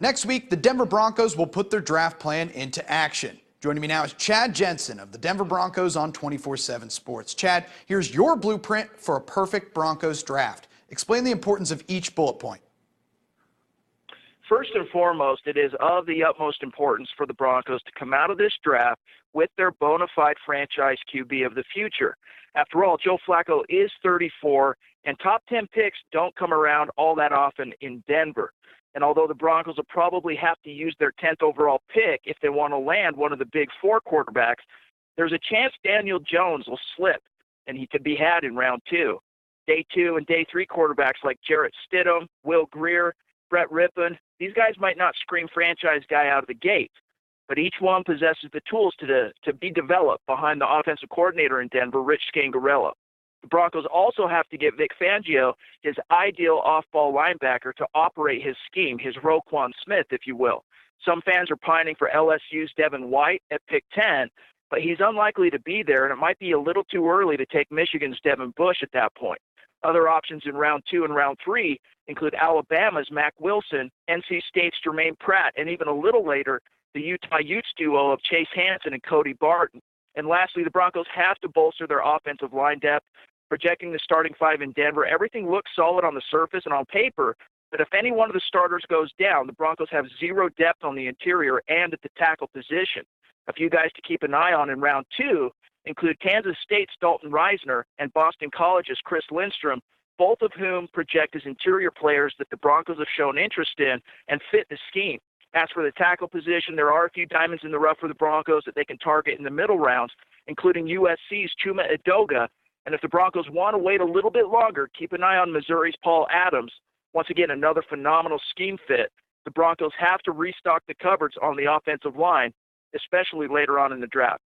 Next week, the Denver Broncos will put their draft plan into action. Joining me now is Chad Jensen of the Denver Broncos on 24/7 Sports. Chad, here's your blueprint for a perfect Broncos draft. Explain the importance of each bullet point. First and foremost, it is of the utmost importance for the Broncos to come out of this draft with their bona fide franchise QB of the future. After all, Joe Flacco is 34, and top 10 picks don't come around all that often in Denver. And although the Broncos will probably have to use their 10th overall pick if they want to land one of the big four quarterbacks, there's a chance Daniel Jones will slip, and he could be had in round 2. Day 2 and day 3 quarterbacks like Jarrett Stidham, Will Grier, Brett Rippon, these guys might not scream franchise guy out of the gate, but each one possesses the tools to be developed behind the offensive coordinator in Denver, Rich Scangarello. The Broncos also have to get Vic Fangio his ideal off-ball linebacker to operate his scheme, his Roquan Smith, if you will. Some fans are pining for LSU's Devin White at pick 10, but he's unlikely to be there, and it might be a little too early to take Michigan's Devin Bush at that point. Other options in round 2 and round 3 include Alabama's Mack Wilson, NC State's Jermaine Pratt, and even a little later, the Utah Utes duo of Chase Hansen and Cody Barton. And lastly, the Broncos have to bolster their offensive line depth. Projecting the starting 5 in Denver, everything looks solid on the surface and on paper, but if any one of the starters goes down, the Broncos have zero depth on the interior and at the tackle position. A few guys to keep an eye on in round 2 include Kansas State's Dalton Reisner and Boston College's Chris Lindstrom, both of whom project as interior players that the Broncos have shown interest in and fit the scheme. As for the tackle position, there are a few diamonds in the rough for the Broncos that they can target in the middle rounds, including USC's Chuma Edoga. And if the Broncos want to wait a little bit longer, keep an eye on Missouri's Paul Adams. Once again, another phenomenal scheme fit. The Broncos have to restock the cupboards on the offensive line, especially later on in the draft.